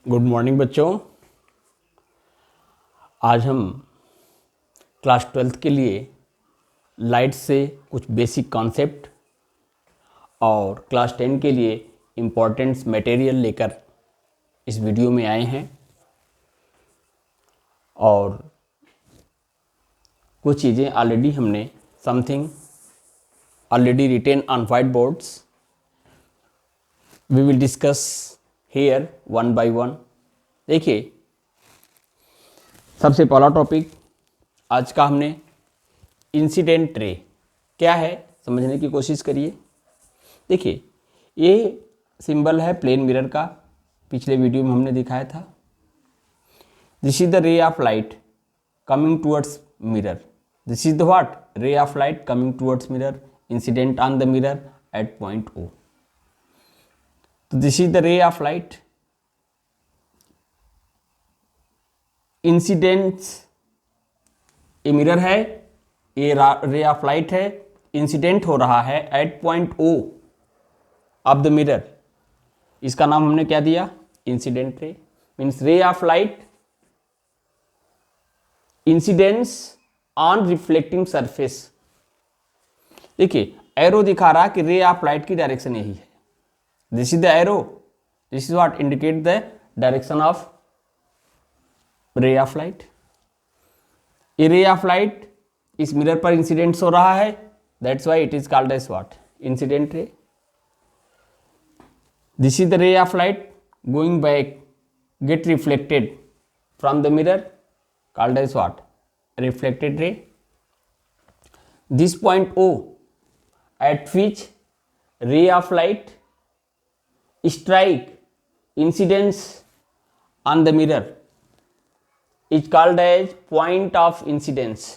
Good morning बच्चों। आज हम क्लास 12th के लिए लाइट से कुछ बेसिक कॉन्सेप्ट और क्लास 10 के लिए इम्पोर्टेंट्स मटेरियल लेकर इस वीडियो में आए हैं और कुछ चीज़ें ऑलरेडी हमने something already written on whiteboards. We will discuss here one by one. देखिए, सबसे पहला टॉपिक आज का हमने इंसिडेंट रे क्या है समझने की कोशिश करिए। देखिए, ये सिंबल है प्लेन मिरर का, पिछले वीडियो में हमने दिखाया था। This is the ray of light coming towards mirror. This is the what? रे of light coming towards mirror incident on the mirror at point O। तो this is the ray of light. Incidents, ये mirror है, ये ray of light है, incident हो रहा है at point O of the mirror. इसका नाम हमने क्या दिया? Incident ray. Means ray of light incidents on reflecting surface. देखिए, एरो दिखा रहा कि रे ऑफ लाइट की डायरेक्शन यही है। This is the arrow, this is what indicate the direction of ray of light. ये रे ऑफ लाइट इस मिरर पर इंसिडेंट्स हो रहा है, that's why it is called as what? Incident ray. This is the ray of light going back get reflected from the mirror called as what? Reflected ray. This point O at which ray of light strike incidence on the mirror is called as point of incidence.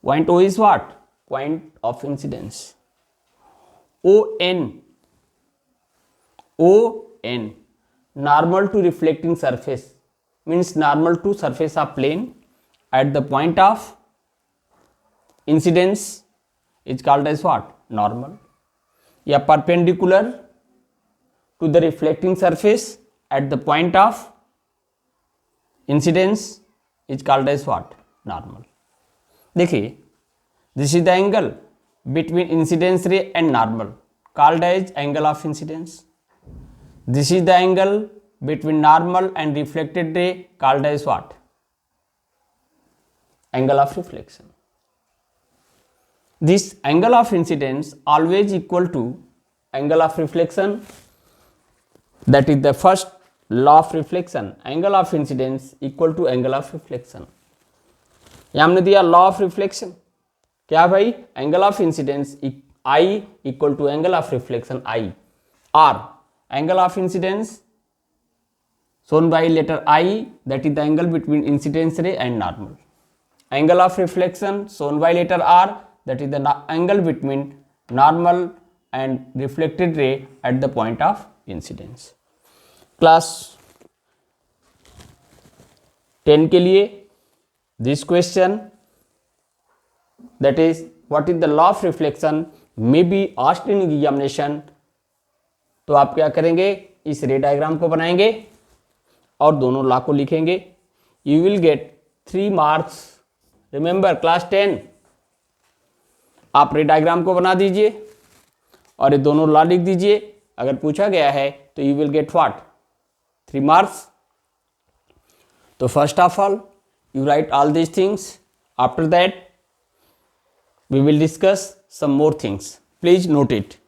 Point O is what? Point of incidence. ON normal to reflecting surface means normal to surface of plane at the point of incidence is called as what? Normal. या perpendicular to the reflecting surface at the point of incidence is called as what? Normal. देखिए, this is the angle between incidence ray and normal called as angle of incidence. This is the angle between normal and reflected ray called as what? Angle of reflection. This angle of incidence always equal to angle of reflection. That is the first law of reflection. Angle of incidence equal to angle of reflection. यहाँ हमने दिया law of reflection. क्या भाई? Angle of incidence I equal to angle of reflection I। R angle of incidence shown by letter I, that is the angle between incidence ray and normal. Angle of reflection shown by letter R, that is the angle between normal and reflected ray at the point of incidence. Class 10 के लिए this question, that is what is the law of reflection may be asked in examination. तो आप क्या करेंगे? इस रे diagram को बनाएंगे और दोनों लॉ को लिखेंगे। You will gate 3 marks. Remember class 10, आप रे डायग्राम को बना दीजिए और ये दोनों लॉ लिख दीजिए। अगर पूछा गया है तो you will get what? 3 marks. तो first of all you write all these things. After that we will discuss some more things. Please note it.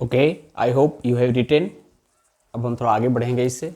Okay, I hope you have written. अब हम थोड़ा आगे बढ़ेंगे इससे।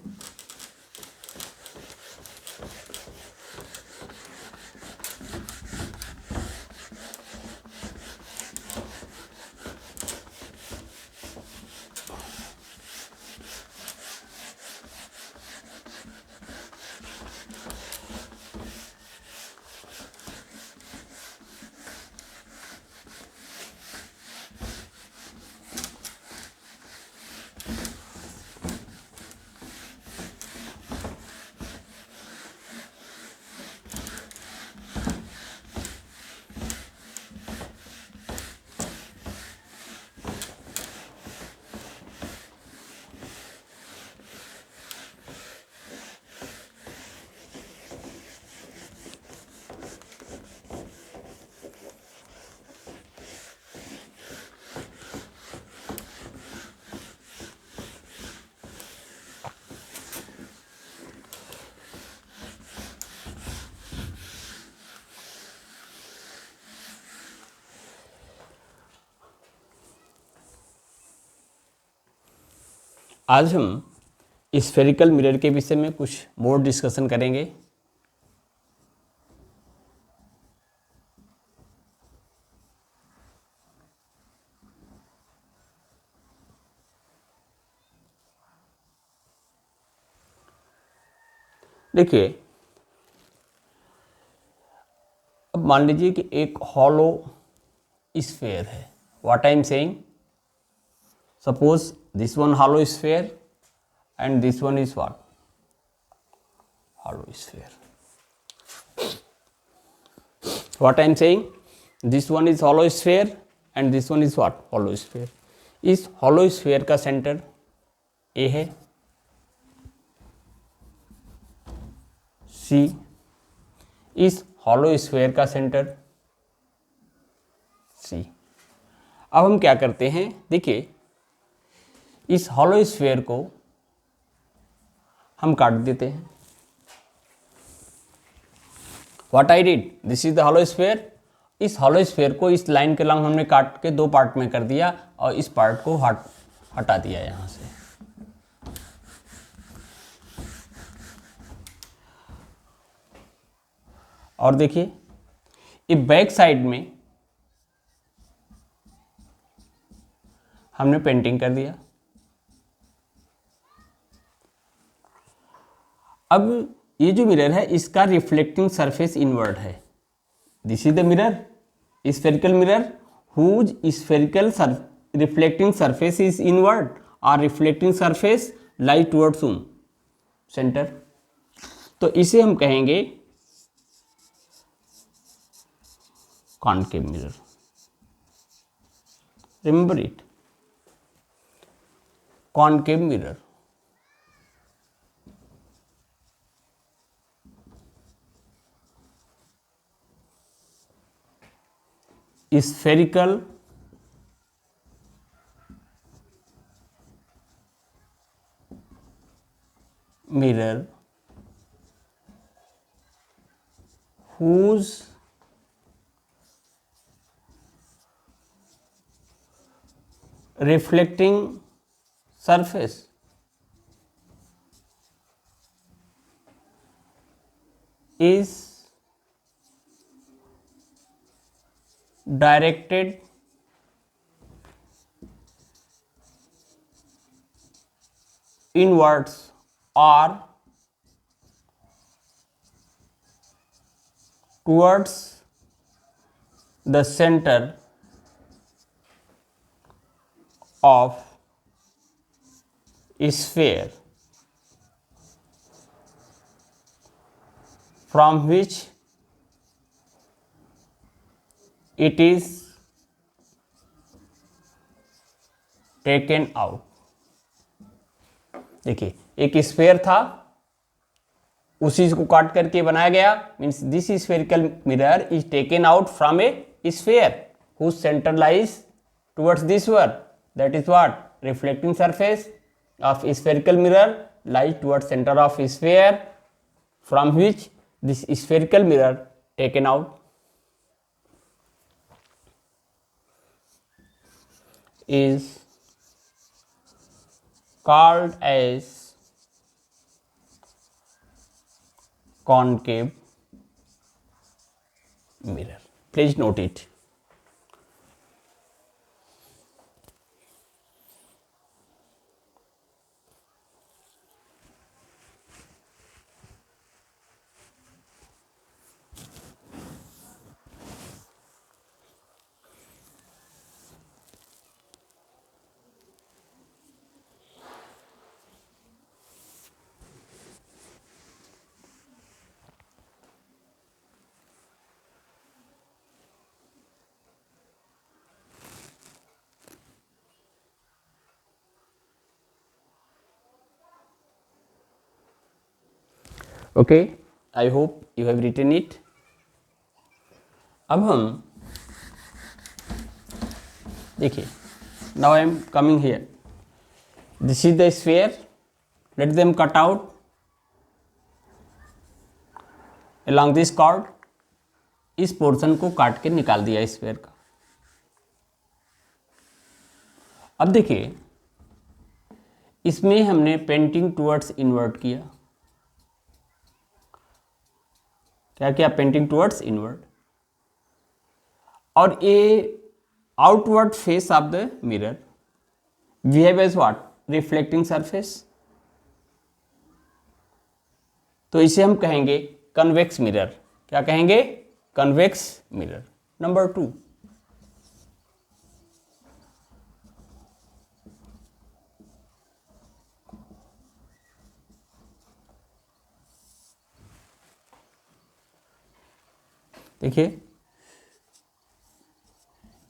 आज हम स्फेरिकल मिरर के विषय में कुछ मोर डिस्कशन करेंगे। देखिए, अब मान लीजिए कि एक हॉलो स्फेयर है। What I am saying, suppose this one hollow sphere and this one is what? Hollow sphere. What I am saying, this one is hollow sphere and this one is what? Hollow sphere. इस hollow sphere का centre A है, C। इस hollow sphere का centre C। अब हम क्या करते हैं, देखिए इस हॉलो स्फीयर को हम काट देते हैं। What I did, this is the hollow sphere. इस हॉलो स्फीयर को इस लाइन के लंग हमने काट के दो पार्ट में कर दिया और इस पार्ट को हटा दिया यहां से। और देखिए ये बैक साइड में हमने पेंटिंग कर दिया। अब ये जो मिरर है इसका रिफ्लेक्टिंग सरफेस इनवर्ड है। This is the mirror, spherical mirror whose spherical reflecting surface is inward और reflecting surface lie towards centre. तो इसे हम कहेंगे concave mirror. Remember it, concave mirror. spherical mirror whose reflecting surface is directed inwards or towards the center of sphere from which it is taken out। देखिए एक sphere था, उसी को काट करके बनाया गया, means this spherical mirror is taken out from a sphere whose centre lies towards this one, that is what, reflecting surface of spherical mirror lies towards centre of sphere from which this spherical mirror taken out is called as concave mirror. Please note it. Okay, I hope you have written it. अब हम देखिए, now I am coming here. This is the sphere. Let them cut out along this chord. इस portion को काट के निकाल दिया sphere का. अब देखिए, इसमें हमने पेंटिंग टुवर्ड्स इनवर्ट किया. क्या किया? Painting towards invert. और ये outward face of the mirror we have as what? Reflecting surface. तो इसे हम कहेंगे कन्वेक्स मिरर. क्या कहेंगे? Convex mirror. नंबर 2, देखिए,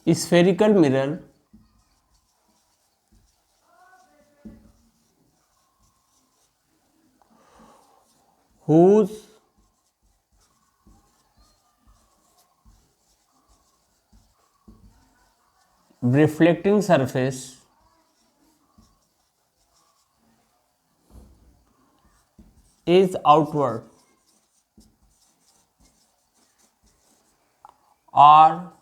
spherical mirror whose reflecting surface is outward or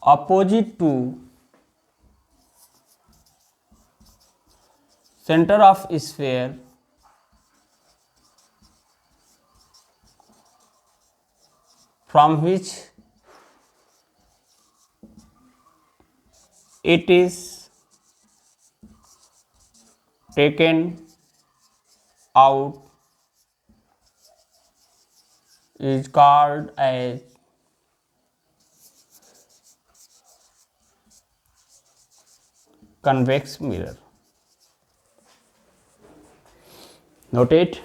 opposite to center of sphere from which it is taken out is called as convex mirror. Note it.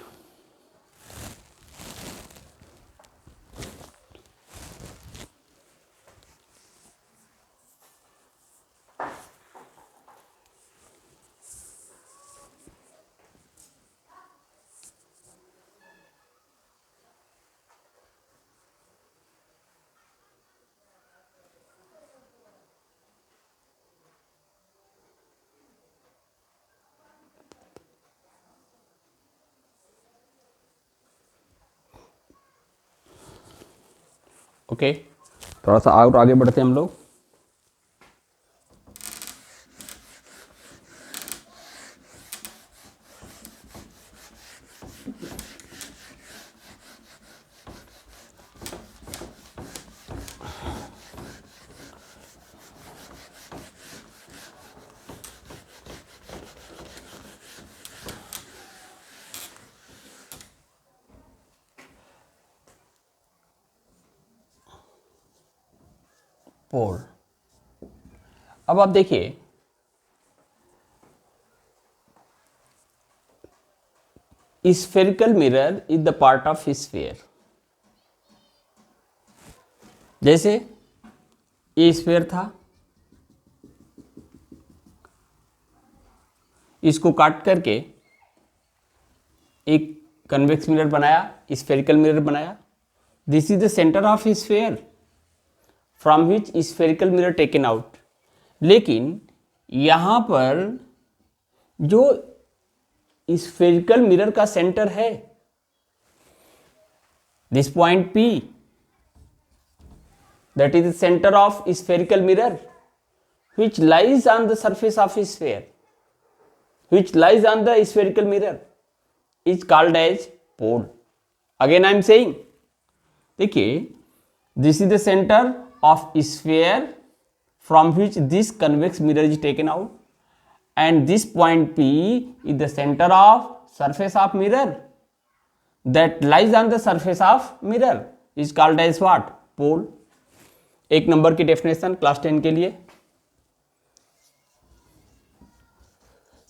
Okay, थोड़ा सा और आगे बढ़ते हैं हम लोग. पोल. अब आप देखिए, spherical mirror is the part of sphere. जैसे ये स्फीयर था, इसको काट करके एक कन्वेक्स मिरर बनाया, स्फेरिकल मिरर बनाया. This is the centre of sphere from which spherical mirror taken out. लेकिन यहां पर जो स्फेरिकल मिरर का सेंटर है, this point P, that is the center of spherical mirror which lies on the surface of a sphere, which lies on the spherical mirror is called as pole. Again I am saying, देखिए, this is the center of sphere from which this convex mirror is taken out, and this point P is the center of surface of mirror that lies on the surface of mirror is called as what? Pole. एक number की definition class 10 के लिए,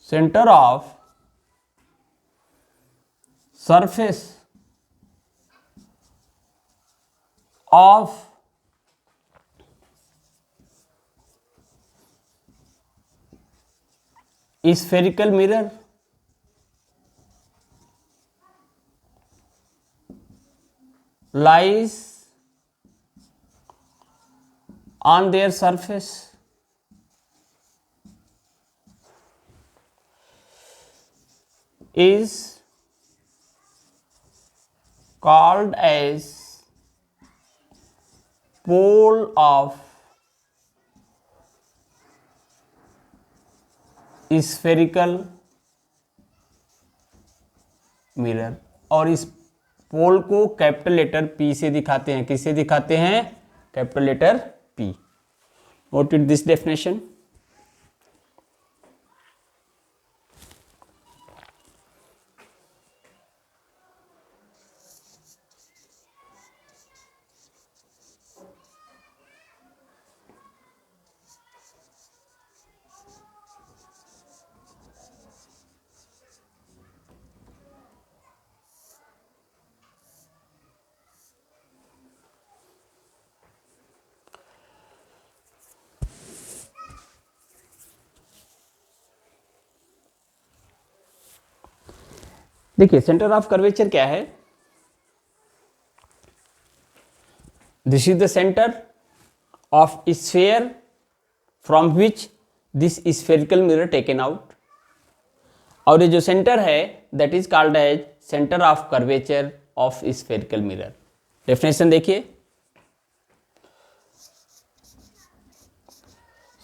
centre of surface of spherical mirror lies on their surface is called as pole of spherical mirror। और इस पोल को capital letter P से दिखाते हैं। किससे दिखाते हैं? Capital letter P। Note it this definition. देखिए, सेंटर ऑफ कर्वेचर क्या है? This is the centre of sphere from which this spherical mirror taken out, और ये जो सेंटर है that is called as centre of curvature of spherical mirror. Definition देखिए,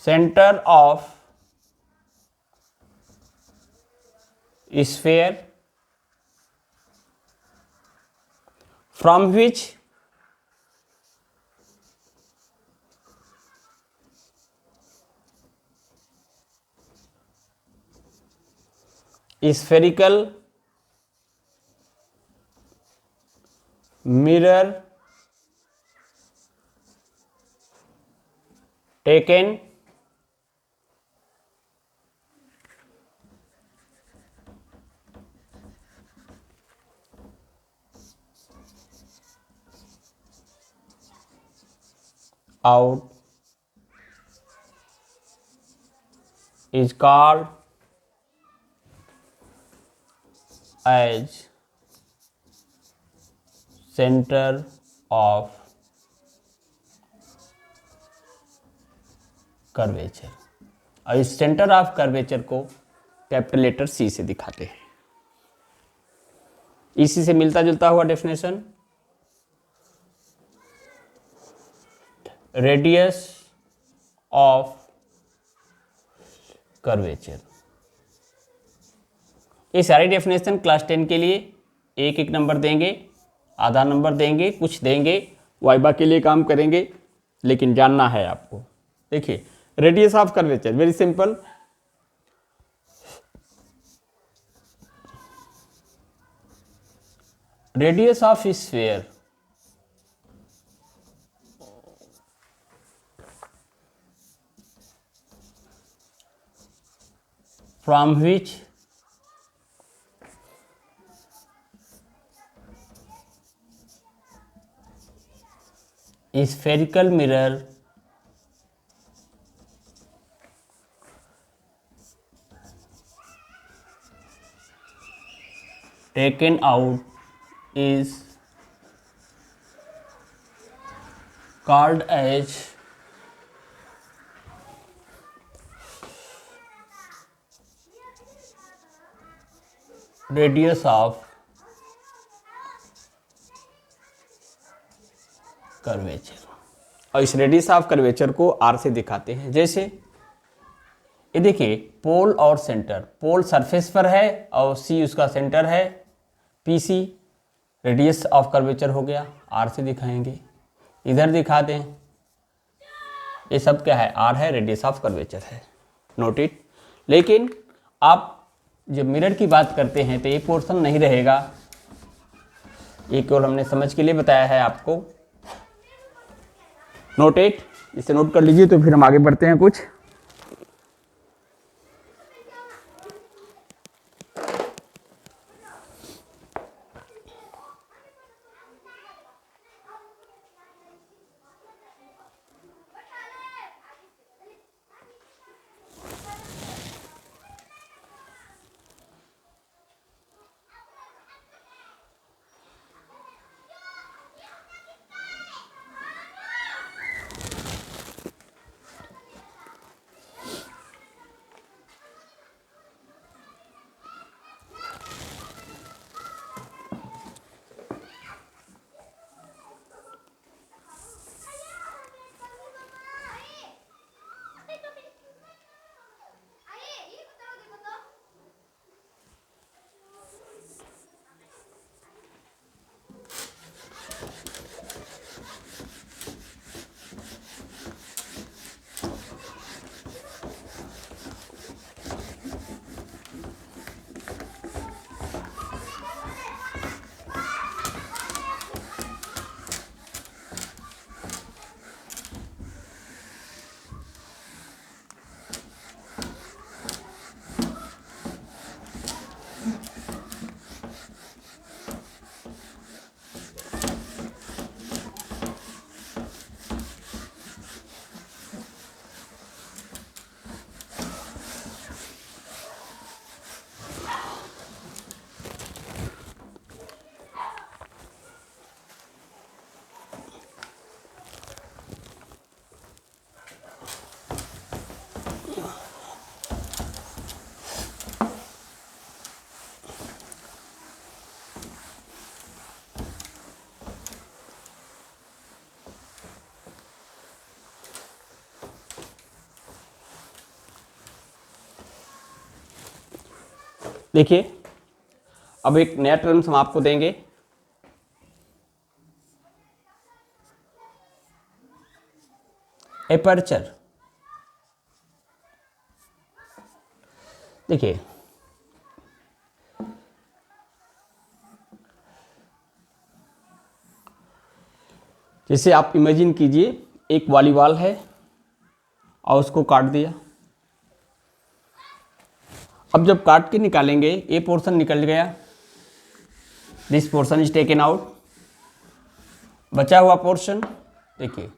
centre of sphere from which spherical mirror taken out is called as center of curvature. और इस centre of curvature को capital letter C से दिखाते हैं। इसी से मिलता जुलता हुआ डेफिनेशन, रेडियस ऑफ कर्वेचर। ये सारी डेफिनेशन क्लास 10 के लिए एक एक नंबर देंगे, आधा नंबर देंगे, कुछ देंगे, वाइबा के लिए काम करेंगे, लेकिन जानना है आपको। देखिए, radius of curvature very simple, radius of sphere from which spherical mirror taken out is called as radius of curvature. और इस रेडियस ऑफ कर्वेचर को आर से दिखाते हैं। जैसे ये देखिए, पोल और सेंटर, पोल सरफेस पर है और सी उसका सेंटर है, P C radius of curvature हो गया, आर से दिखाएंगे। इधर दिखा दें, ये सब क्या है, आर है, रेडियस ऑफ कर्वेचर है, नोट इट। लेकिन आप जब मिरर की बात करते हैं तो ये पोर्शन नहीं रहेगा, ये केवल हमने समझ के लिए बताया है आपको, नोट इट, इसे नोट कर लीजिए। तो फिर हम आगे बढ़ते हैं कुछ। देखिए, अब एक नया टर्म्स हम आपको देंगे, एपर्चर। देखिए, जैसे आप इमेजिन कीजिए एक वॉलीबॉल है और उसको काट दिया। अब जब काट के निकालेंगे, ये पोर्शन निकल गया, this portion is taken out, बचा हुआ पोर्शन देखिए,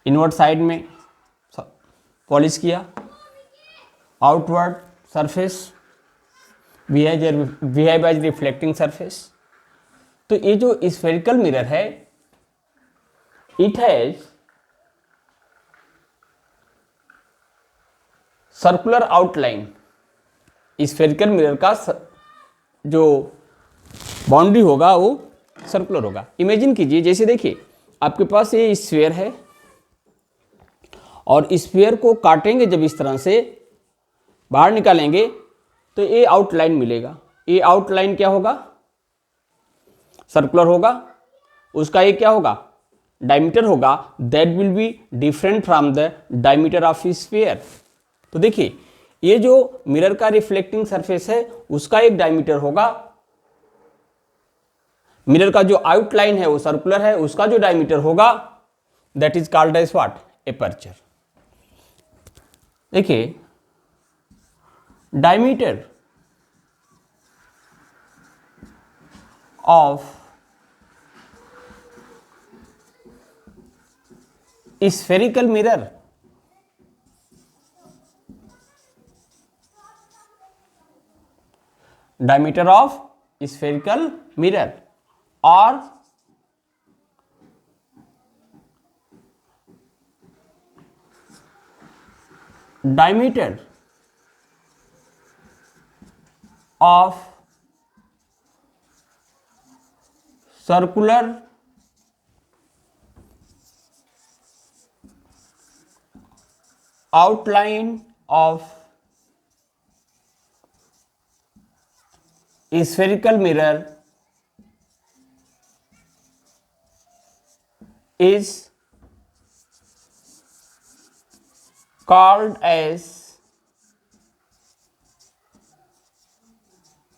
इनवर्ट साइड में पॉलिश किया, outward surface behave as reflecting surface. तो ये जो स्फेरिकल मिरर है, it has circular outline. Spherical mirror का जो बाउंड्री होगा वो सर्कुलर होगा। इमेजिन कीजिए, जैसे देखिए आपके पास ये स्फीयर है और स्फीयर को काटेंगे, जब इस तरह से बाहर निकालेंगे तो ये आउटलाइन मिलेगा। ये आउटलाइन क्या होगा, सर्कुलर होगा, उसका ये क्या होगा, डायमीटर होगा, that will be different from the diameter of sphere. तो देखिए, ये जो मिरर का रिफ्लेक्टिंग सरफेस है उसका एक डायमीटर होगा, मिरर का जो आउटलाइन है वो सर्कुलर है, उसका जो डायमीटर होगा that is called as what, aperture. देखिए, diameter of spherical mirror diameter of spherical mirror or diameter of circular outline of spherical mirror is called as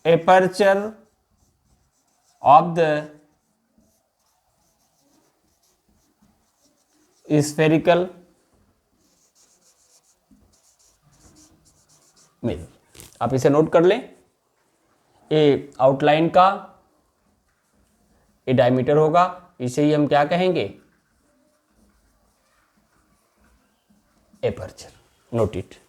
aperture of the spherical mirror। आप इसे note कर लें, ए outline का ए diameter होगा, इसे ही हम क्या कहेंगे, aperture. Note it.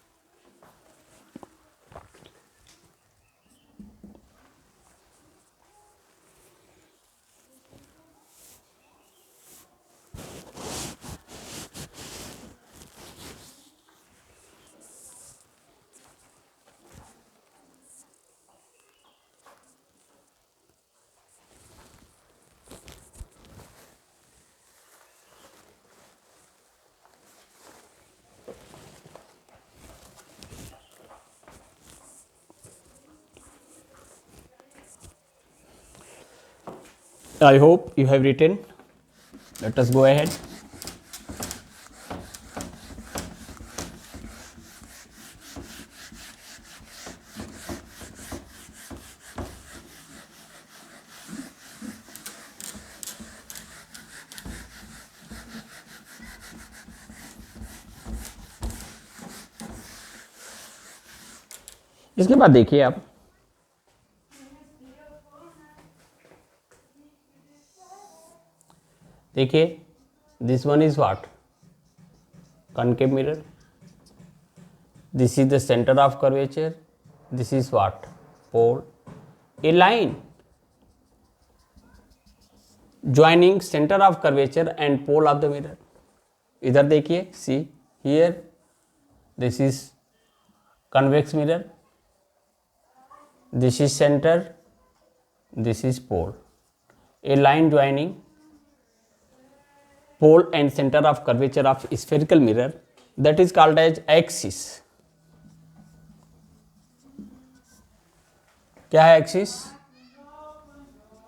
I hope you have written. Let us go ahead. इसके बाद देखिए आप, देखिए this one is what, concave mirror, this is the centre of curvature, this is what, pole, a line joining centre of curvature and pole of the mirror. इधर देखिए, see here, this is convex mirror, this is center, this is pole, a line joining pole and center of curvature of spherical mirror, that is called as axis। क्या है axis?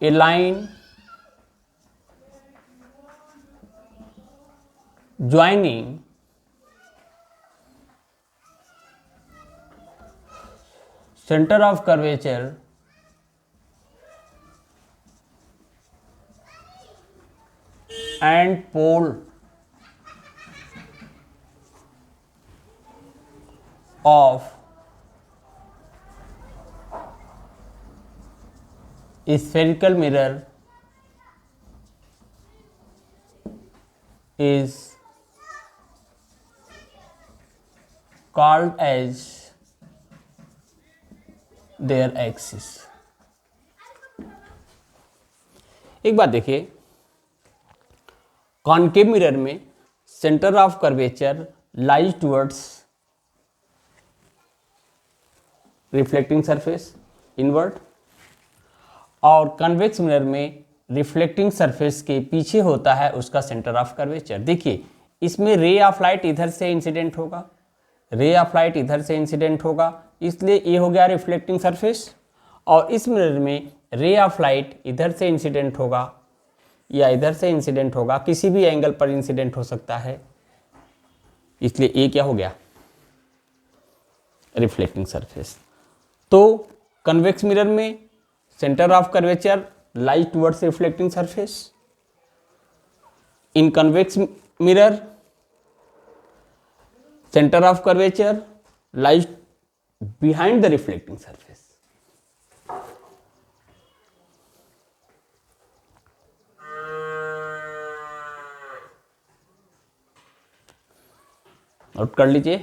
a line joining center of curvature and pole of spherical mirror is called as their axis। एक बात देखिए, concave mirror में centre of curvature lies towards reflecting surface inward, और convex mirror में reflecting surface के पीछे होता है उसका सेंटर ऑफ कर्वेचर। देखिए इसमें रे ऑफ लाइट इधर से इंसिडेंट होगा, रे ऑफ लाइट इधर से इंसिडेंट होगा, इसलिए ये हो गया रिफ्लेक्टिंग सरफेस, और इस मिरर में रे ऑफ लाइट इधर से इंसिडेंट होगा या इधर से इंसिडेंट होगा, किसी भी एंगल पर इंसिडेंट हो सकता है, इसलिए ये क्या हो गया, रिफ्लेक्टिंग सरफेस। तो कन्वेक्स मिरर में centre of curvature lies towards reflecting surface, in convex mirror center of curvature lies behind the reflecting surface। Note कर लीजिए।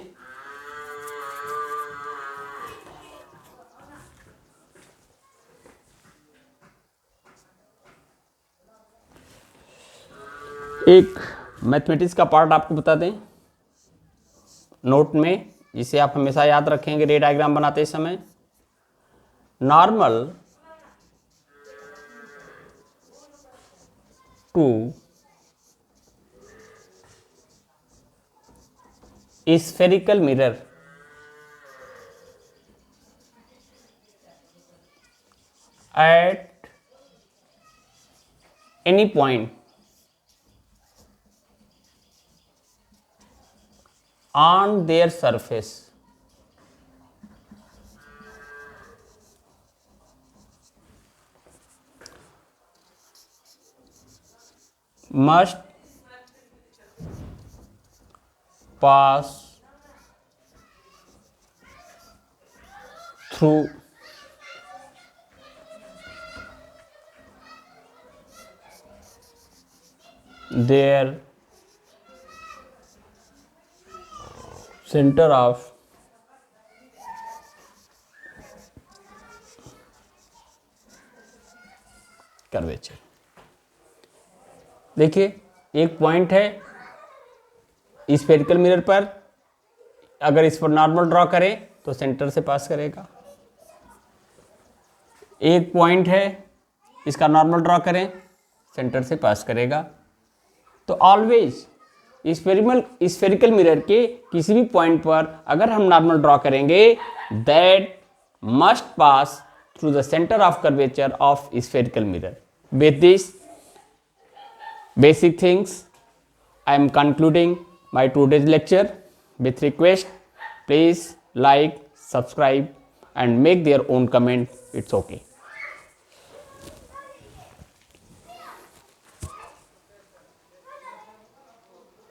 एक मैथमेटिक्स का पार्ट आपको बता दें नोट में, जिसे आप हमेशा याद रखेंगे रे डायग्राम बनाते समय। Normal to spherical mirror at any point on their surface must pass through their center of curvature. देखिए एक पॉइंट है स्फेरिकल मिरर पर, अगर इस पर नॉर्मल ड्रॉ करें तो सेंटर से पास करेगा। एक पॉइंट है इसका नॉर्मल ड्रॉ करें सेंटर से पास करेगा। तो ऑलवेज स्फेरिकल मिरर के किसी भी पॉइंट पर अगर हम नॉर्मल ड्रॉ करेंगे that must pass through the centre of curvature of spherical mirror. With this basic things I am concluding my today's lecture. With request, please like, subscribe and make their own comment. It's okay.